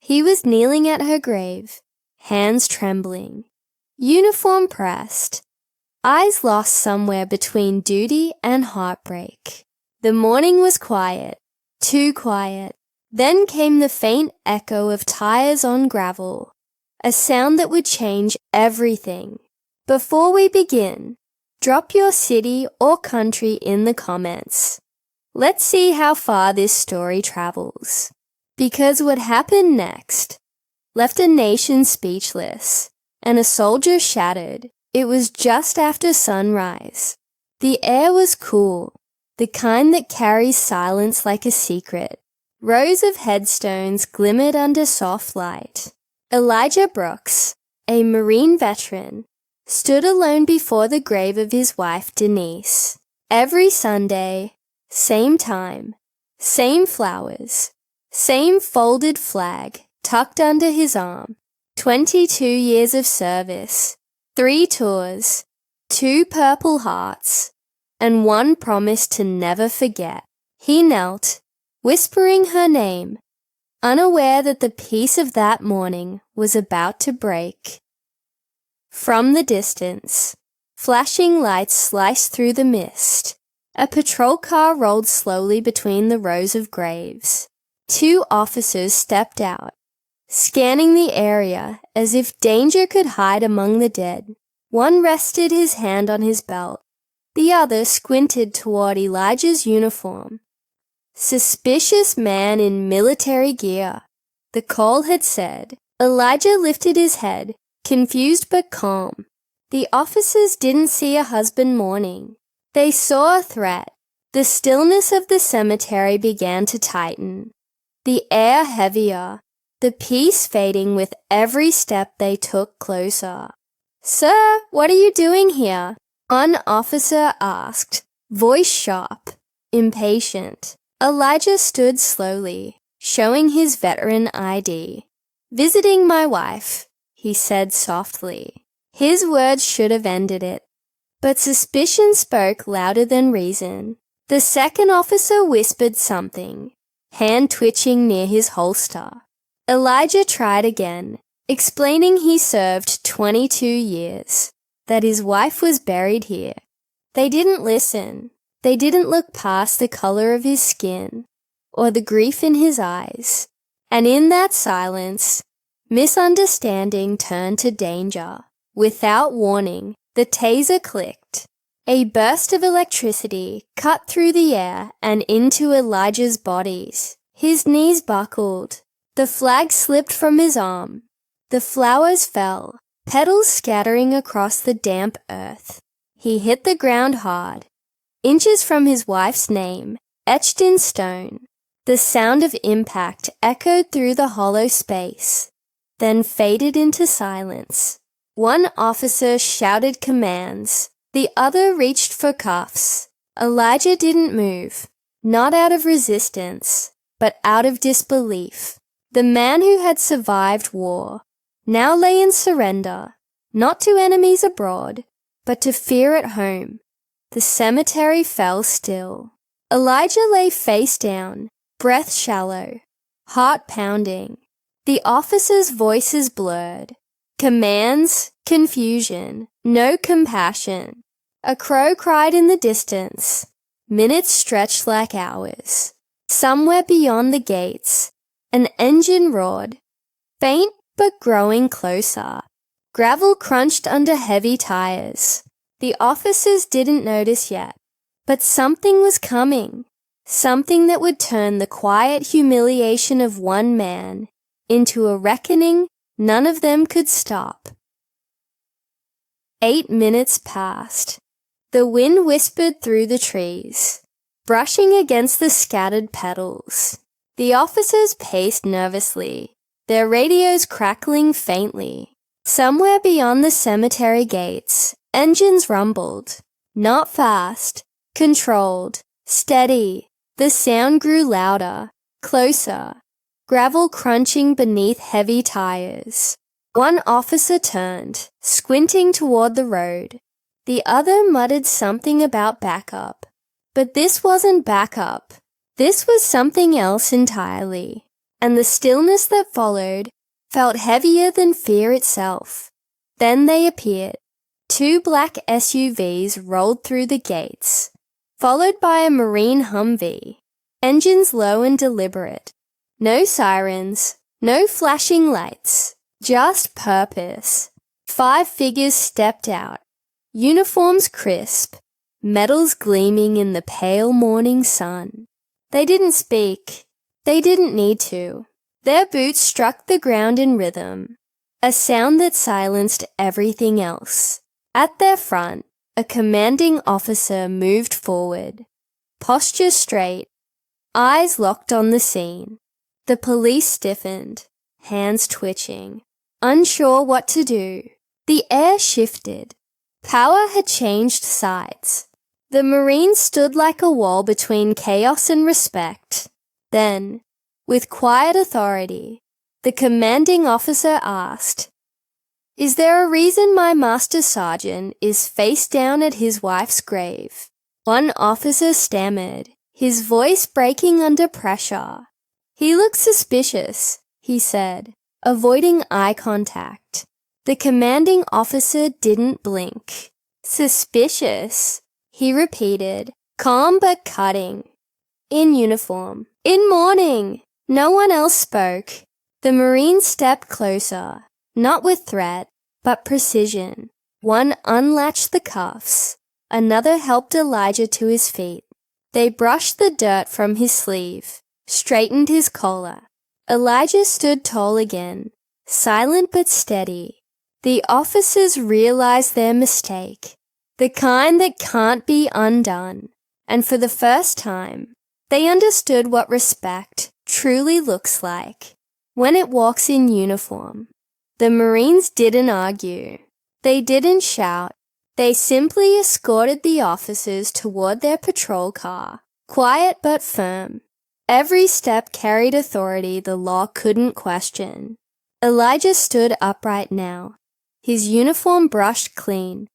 He was kneeling at her grave, hands trembling, uniform pressed, eyes lost somewhere between duty and heartbreak. The morning was quiet, too quiet. Then came the faint echo of tires on gravel, a sound that would change everything. Before we begin, drop your city or country in the comments. Let's see how far this story travels. Because what happened next left a nation speechless and a soldier shattered. It was just after sunrise. The air was cool, the kind that carries silence like a secret. Rows of headstones glimmered under soft light. Elijah Brooks, a Marine veteran, stood alone before the grave of his wife Denise. Every Sunday, same time, same flowers, same folded flag tucked under his arm. 22 years of service, 3 tours, 2 Purple Hearts, and 1 promise to never forget. He knelt, whispering her name, unaware that the peace of that morning was about to break. From the distance, flashing lights sliced through the mist. A patrol car rolled slowly between the rows of graves. 2 officers stepped out, scanning the area as if danger could hide among the dead. One rested his hand on his belt. The other squinted toward Elijah's uniform. Suspicious man in military gear, the call had said. Elijah lifted his head, confused but calm. The officers didn't see a husband mourning. They saw a threat. The stillness of the cemetery began to tighten, the air heavier, the peace fading with every step they took closer. "Sir, what are you doing here?" One officer asked, voice sharp, impatient. Elijah stood slowly, showing his veteran ID. "Visiting my wife," he said softly. His words should have ended it, but suspicion spoke louder than reason. The second officer whispered something, hand twitching near his holster. Elijah tried again, explaining he served 22 years, that his wife was buried here. They didn't listen. They didn't look past the color of his skin or the grief in his eyes. And in that silence, misunderstanding turned to danger. Without warning, the taser clicked. A burst of electricity cut through the air and into Elijah's bodies. His knees buckled. The flag slipped from his arm. The flowers fell, petals scattering across the damp earth. He hit the ground hard, inches from his wife's name, etched in stone. The sound of impact echoed through the hollow space, then faded into silence. One officer shouted commands. The other reached for cuffs. Elijah didn't move, not out of resistance, but out of disbelief. The man who had survived war now lay in surrender, not to enemies abroad, but to fear at home. The cemetery fell still. Elijah lay face down, breath shallow, heart pounding. The officers' voices blurred. Commands, confusion, no compassion. A crow cried in the distance. Minutes stretched like hours. Somewhere beyond the gates, an engine roared, faint but growing closer. Gravel crunched under heavy tires. The officers didn't notice yet, but something was coming. Something that would turn the quiet humiliation of one man into a reckoning none of them could stop. 8 minutes passed. The wind whispered through the trees, brushing against the scattered petals. The officers paced nervously, their radios crackling faintly. Somewhere beyond the cemetery gates, engines rumbled. Not fast, controlled, steady. The sound grew louder, closer, gravel crunching beneath heavy tires. One officer turned, squinting toward the road. The other muttered something about backup. But this wasn't backup. This was something else entirely. and the stillness that followed felt heavier than fear itself. Then they appeared. 2 black SUVs rolled through the gates, followed by a Marine Humvee, engines low and deliberate. No sirens, no flashing lights, just purpose. 5 figures stepped out, uniforms crisp, medals gleaming in the pale morning sun. They didn't speak. They didn't need to. Their boots struck the ground in rhythm, a sound that silenced everything else. At their front, a commanding officer moved forward, posture straight, eyes locked on the scene. The police stiffened, hands twitching, unsure what to do. The air shifted. Power had changed sides. The Marines stood like a wall between chaos and respect. Then, with quiet authority, the commanding officer asked, "Is there a reason my master sergeant is face down at his wife's grave?" One officer stammered, his voice breaking under pressure. "He looks suspicious," he said, avoiding eye contact. The commanding officer didn't blink. "Suspicious," he repeated, calm but cutting. "In uniform. In mourning." No one else spoke. The Marine stepped closer, not with threat, but precision. One unlatched the cuffs. Another helped Elijah to his feet. They brushed the dirt from his sleeve, straightened his collar. Elijah stood tall again, silent but steady. The officers realized their mistake, the kind that can't be undone, and for the first time, they understood what respect truly looks like when it walks in uniform. The Marines didn't argue. They didn't shout. They simply escorted the officers toward their patrol car, quiet but firm. Every step carried authority the law couldn't question. Elijah stood upright now, his uniform brushed clean,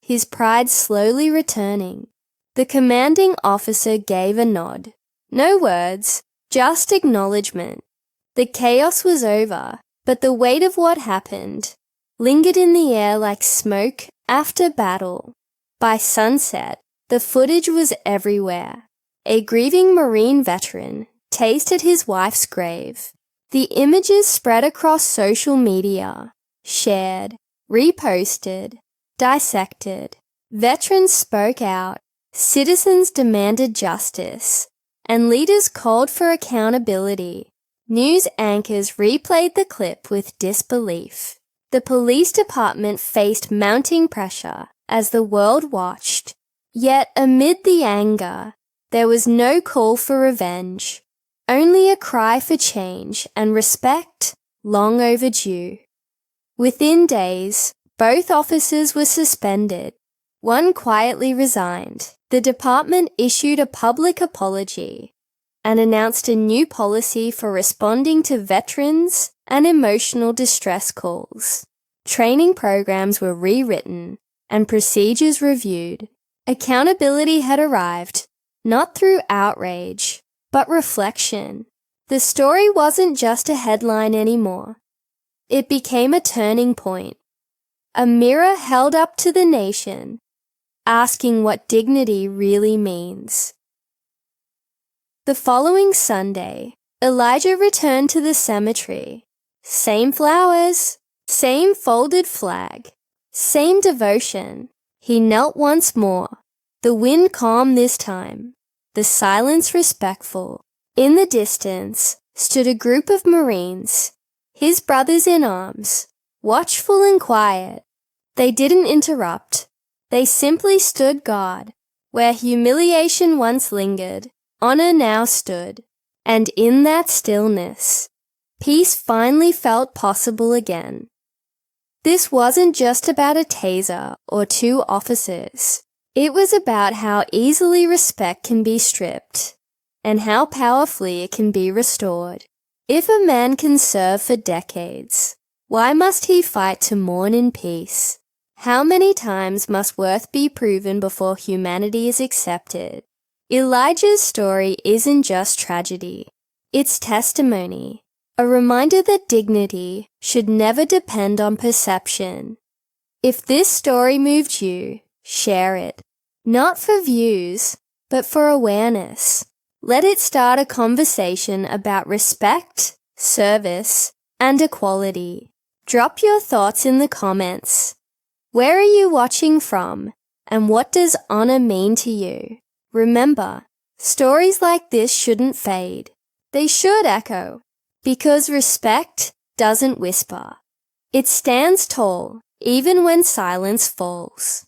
his pride slowly returning. The commanding officer gave a nod. No words, just acknowledgement. The chaos was over, but the weight of what happened lingered in the air like smoke after battle. By sunset, the footage was everywhere. A grieving Marine veteran tased at his wife's grave. The images spread across social media, shared, reposted, dissected. Veterans spoke out, citizens demanded justice, and leaders called for accountability. News anchors replayed the clip with disbelief. The police department faced mounting pressure as the world watched. Yet amid the anger, there was no call for revenge, only a cry for change and respect long overdue. Within days, both officers were suspended. One quietly resigned. The department issued a public apology and announced a new policy for responding to veterans and emotional distress calls. Training programs were rewritten and procedures reviewed. Accountability had arrived, not through outrage, but reflection. The story wasn't just a headline anymore. It became a turning point, a mirror held up to the nation, asking what dignity really means. The following Sunday, Elijah returned to the cemetery. Same flowers, same folded flag, same devotion. He knelt once more, the wind calm this time, the silence respectful. In the distance stood a group of Marines, his brothers in arms, watchful and quiet. They didn't interrupt. They simply stood guard. Where humiliation once lingered, honor now stood. And in that stillness, peace finally felt possible again. This wasn't just about a taser or 2 officers. It was about how easily respect can be stripped and how powerfully it can be restored. If a man can serve for decades, why must he fight to mourn in peace? How many times must worth be proven before humanity is accepted? Elijah's story isn't just tragedy. It's testimony. A reminder that dignity should never depend on perception. If this story moved you, share it. Not for views, but for awareness. Let it start a conversation about respect, service, and equality. Drop your thoughts in the comments. Where are you watching from, and what does honor mean to you? Remember, stories like this shouldn't fade. They should echo, because respect doesn't whisper. It stands tall, even when silence falls.